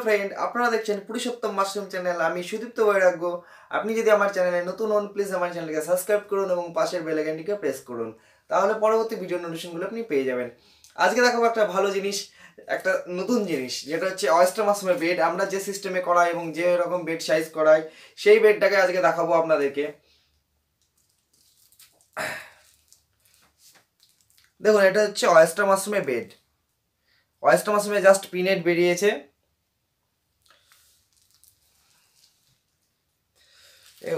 Friend, আপনারা দেখছেন Purushottam mushroom channel. আমি সুদীপ্ত বৈরাগ্য। আপনি যদি আমার চ্যানেলে নতুন হন, প্লিজ আমার চ্যানেলকে সাবস্ক্রাইব করুন এবং পাশের বেল আইকনটিকে প্রেস করুন। তাহলে পরবর্তী ভিডিও নোটিফিকেশনগুলো আপনি পেয়ে যাবেন। আজকে দেখাবো একটা ভালো জিনিস, একটা নতুন জিনিস, যেটা হচ্ছে অয়েস্টার মাশরুমের বেড। আমরা যে সিস্টেমে করাই এবং যে রকম বেড সাইজ করাই, সেই বেডটাকে আজকে দেখাবো আপনাদেরকে। দেখুন, এটা হচ্ছে অয়েস্টার মাশরুমের বেড। অয়েস্টার মাশরুমে জাস্ট পিনেট বেরিয়েছে।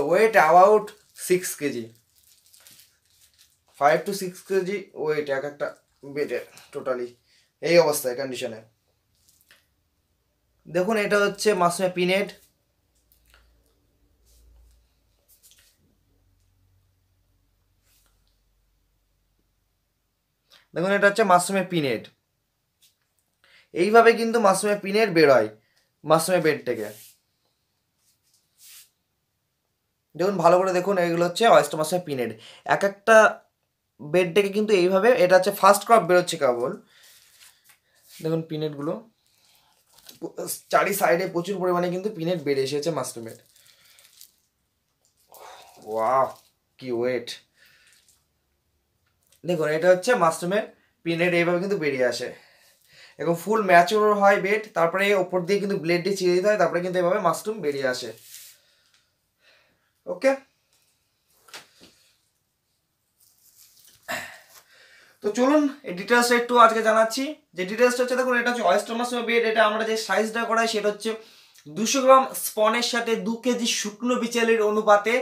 Weight about 6 KG, 5 to 6 KG weight এক একটা বেডের টোটালি এই অবস্থায় কন্ডিশনে। দেখুন, এটা হচ্ছে মাশরুমের পিনেট। দেখুন, এটা হচ্ছে মাশরুমের পিনেট। এইভাবে কিন্তু মাশরুমের পিনেট বেরোয় মাশরুমের বেড থেকে। দেখুন, ভালো করে দেখুন, এগুলো হচ্ছে অয়েস্টার মাশরুমের পিনেট। এক একটা বেড থেকে কিন্তু এইভাবে, এটা হচ্ছে ফার্স্ট ক্রপ বেরোচ্ছে কেবল। দেখুন পিনেটগুলো, চারি সাইডে প্রচুর পরিমাণে কিন্তু পিনেট বেড়ে এসেছে মাশরুমের। ওয়াও, কি ওয়েট! দেখুন, এটা হচ্ছে মাশরুমের পিনেট, এইভাবে কিন্তু বেরিয়ে আসে এবং ফুল ম্যাচিওর হয় বেড। তারপরে ওপর দিয়ে কিন্তু ব্লেড দিয়ে চিরে দিতে হয়, তারপরে কিন্তু এইভাবে মাশরুম বেরিয়ে আসে। ওকে, তো চলুন এই ডিটেলসটা একটু আজকে জানাচ্ছি। যে ডিটেলসটা হচ্ছে, দেখুন, এটা হচ্ছে অয়েস্টার মাশরুমের বেড। এটা আমরা যে সাইজটা করাই সেটা হচ্ছে 200 গ্রাম স্পনের সাথে 2 কেজি শুকনো বিচালির অনুপাতে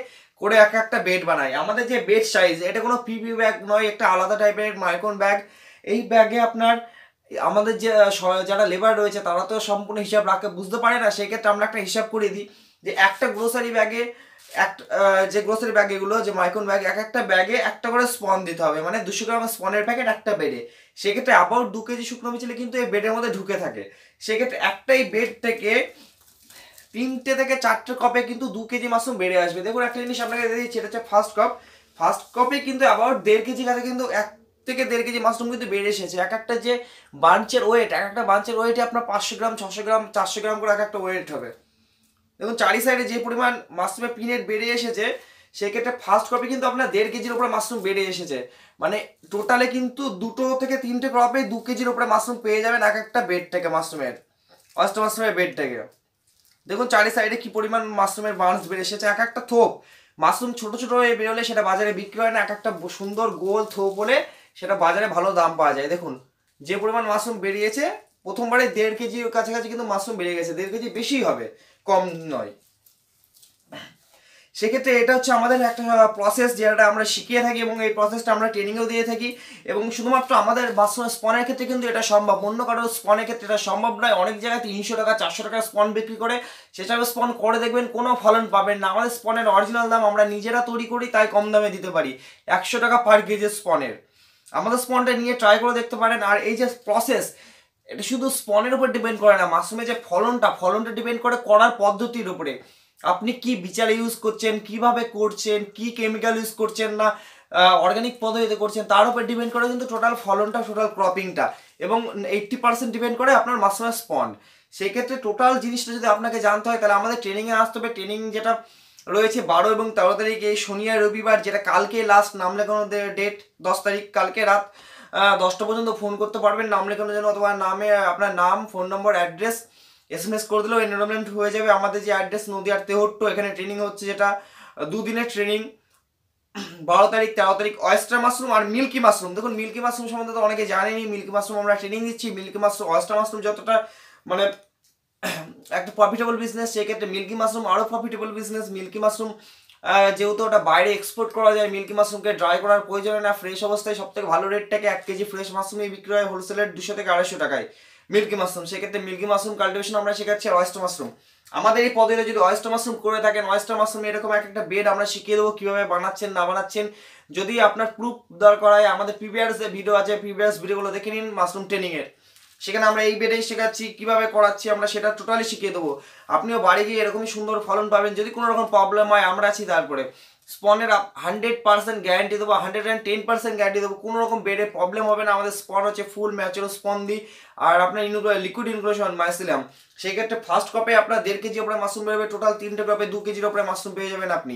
করে এক একটা বেড বানাই। আমাদের যে বেড সাইজ, এটা কোনো পিপি ব্যাগ নয়, একটা আলাদা টাইপের মাইক্রন ব্যাগ। এই ব্যাগে আপনার আমাদের যে যারা লেবার রয়েছে তারা তো সম্পূর্ণ হিসাব রাখতে বুঝতে পারে না। সেক্ষেত্রে আমরা একটা হিসাব করে দিই যে একটা গ্রোসারি ব্যাগে যে গ্রোসারি ব্যাগ, এগুলো যে মাইক্রন ব্যাগ, এক একটা ব্যাগে একটা করে স্পন দিতে হবে, মানে 200 গ্রাম স্পনের প্যাকেট একটা বেডে। সেক্ষেত্রে অ্যাবাউট 2 কেজি শুকনো মিচিলে কিন্তু এই বেডের মধ্যে ঢুকে থাকে। সেক্ষেত্রে একটাই বেড থেকে 3টে থেকে 4টে কপে কিন্তু 2 কেজি মাশরুম বেড়ে আসবে। দেখুন, একটা জিনিস আপনাকে দিয়ে দিচ্ছি, এটা হচ্ছে ফার্স্ট কপ। ফার্স্ট কপে কিন্তু অ্যাবাউট 1.5 কেজি কাছে কিন্তু 1 থেকে 1.5 কেজি মাশরুম কিন্তু বেড়ে এসেছে। এক একটা যে বাঞ্চের ওয়েট, এক একটা বাঞ্চের ওয়েটে আপনার 500 গ্রাম, 600 গ্রাম, 400 গ্রাম করে এক একটা ওয়েট হবে। দেখুন, চারি সাইডে যে পরিমাণ মাশরুমের পিনেট বেড়ে এসেছে, সেক্ষেত্রে ফার্স্ট ক্রপে কিন্তু আপনার 1.5 কেজির উপরে মাশরুম বেড়ে এসেছে। মানে টোটালে কিন্তু 2 থেকে 3টে ক্রপে 2 কেজির উপরে মাশরুম পেয়ে যাবেন এক একটা বেড থেকে, মাশরুমের অয়েস্টার মাশরুমের বেড থেকে। দেখুন চারি সাইডে কি পরিমাণ মাশরুমের বাউন্স বেড়ে এসেছে। এক একটা থোপ মাশরুম ছোট ছোট হয়ে বেরোলে সেটা বাজারে বিক্রি হয় না, এক একটা সুন্দর গোল থোপ হলে সেটা বাজারে ভালো দাম পাওয়া যায়। দেখুন যে পরিমাণ মাশরুম বেরিয়েছে, প্রথমবারে 1.5 কেজির কাছাকাছি কিন্তু মাশরুম বেরিয়ে গেছে। 1.5 কেজি বেশি হবে, কম নয়। সেক্ষেত্রে এটা হচ্ছে আমাদের একটা প্রসেস, যেটা আমরা শিখিয়ে থাকি এবং এই প্রসেসটা আমরা ট্রেনিংও দিয়ে থাকি। এবং শুধুমাত্র আমাদের স্পনের ক্ষেত্রে কিন্তু এটা সম্ভব, অন্য কারোর স্পনের ক্ষেত্রে এটা সম্ভব নয়। অনেক জায়গায় 300 টাকা 400 টাকার স্পন বিক্রি করে, সেসব স্পন করে দেখবেন কোনো ফলন পাবেন না। আমাদের স্পনের অরিজিনাল দাম আমরা নিজেরা তৈরি করি, তাই কম দামে দিতে পারি। 100 টাকা পার কেজি স্পনের। আমাদের স্পনটা নিয়ে ট্রাই করে দেখতে পারেন। আর এই যে প্রসেস, এটা শুধু স্পনের উপর ডিপেন্ড করে না, মাশরুমের যে ফলনটা ডিপেন্ড করে করার পদ্ধতির উপরে। আপনি কি বিচার ইউজ করছেন, কিভাবে করছেন, কি কেমিক্যাল ইউজ করছেন না অর্গানিক পদ্ধতিতে করছেন, তার উপর ডিপেন্ড করে কিন্তু টোটাল ফলনটা, টোটাল ক্রপিংটা। এবং 80% ডিপেন্ড করে আপনার মাশরুমের স্পন। সেই ক্ষেত্রে টোটাল জিনিসটা যদি আপনাকে জানতে হয়, তাহলে আমাদের ট্রেনিংয়ে আসতে হবে। ট্রেনিং যেটা রয়েছে 12 এবং 13 তারিখ, এই শনি আর রবিবার, যেটা কালকে লাস্ট নাম লেখানো ডেট। 10 তারিখ কালকে রাত 10টা পর্যন্ত ফোন করতে পারবেন নাম লেখানোর জন্য, অথবা নামে আপনার নাম, ফোন নম্বর, অ্যাড্রেস SMS করে দিলেও এনরোলমেন্ট হয়ে যাবে। আমাদের যে অ্যাড্রেস নদীয়ার তেহট্ট, এখানে ট্রেনিং হচ্ছে, যেটা 2 দিনের ট্রেনিং। 12 তারিখ 13 তারিখ অয়েস্টার মাশরুম আর মিল্কি মাশরুম। দেখুন মিল্কি মাশরুম সম্বন্ধে তো অনেকে জানেনি। মিল্কি মাশরুম আমরা ট্রেনিং দিচ্ছি। মিল্কি মাশরুম, অয়েস্টার মাশরুম যতটা মানে একটা প্রফিটেবল বিজনেস, সেক্ষেত্রে মিল্কি মাশরুম আরও প্রফিটেবল বিজনেস। মিল্কি মাশরুম যেহেতু ওটা বাইরে এক্সপোর্ট করা যায়, মিল্কি মাশরুমকে ড্রাই করার প্রয়োজন হয় না। ফ্রেশ অবস্থায় সব থেকে ভালো রেটটাকে 1 কেজি ফ্রেশ মাশরুমই বিক্রি হয় হোলসেলের 200 থেকে 250 টাকায় মিল্কি মাশরুম। সেক্ষেত্রে মিল্কি মাশরুম কাল্টিভেশন আমরা শেখাচ্ছি অয়েস্টার মাশরুম। আমাদের এই পদ্ধতিতে যদি অয়েস্টার মাশরুম করে থাকেন, অয়েস্টার মাশরুম এরকম একটা বেড আমরা শিখিয়ে দেবো কীভাবে বানাচ্ছেন না বানাচ্ছেন। যদি আপনার প্রুফ দরকার হয়, আমাদের প্রিভিয়াস যে ভিডিও আছে, প্রিভিয়াস ভিডিওগুলো দেখে নিন মাশরুম ট্রেনিংয়ের। সেখানে আমরা এই বেডেই শেখাচ্ছি, কিভাবে করাচ্ছি আমরা সেটা টোটালি শিখিয়ে দেবো। আপনিও বাড়ি গিয়ে এরকমই সুন্দর ফলন পাবেন। যদি কোনো রকম প্রবলেম হয়, আমরা আছি তারপরে। স্পনের 100% গ্যারান্টি দেবো, 110% গ্যারান্টি দেবো, কোনো রকম বেডে প্রবলেম হবে না। আমাদের স্পন হচ্ছে ফুল ম্যাচুরো স্পন দিই। আর আপনার লিকুইড ইনক্লুশন মাইসিলাম, সেই ক্ষেত্রে ফার্স্ট কপে আপনার 1.5 কেজি ওপরে মাশরুম বেরোবে, টোটাল 3টে কপে 2 কেজির ওপরে মাশরুম পেয়ে যাবেন আপনি,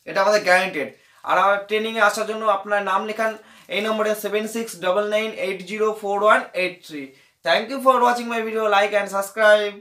এটা আমাদের গ্যারান্টেড। আর আমার ট্রেনিংয়ে আসার জন্য আপনার নাম লেখান এই নম্বরে 7699804183। Thank you for watching my video, like and subscribe.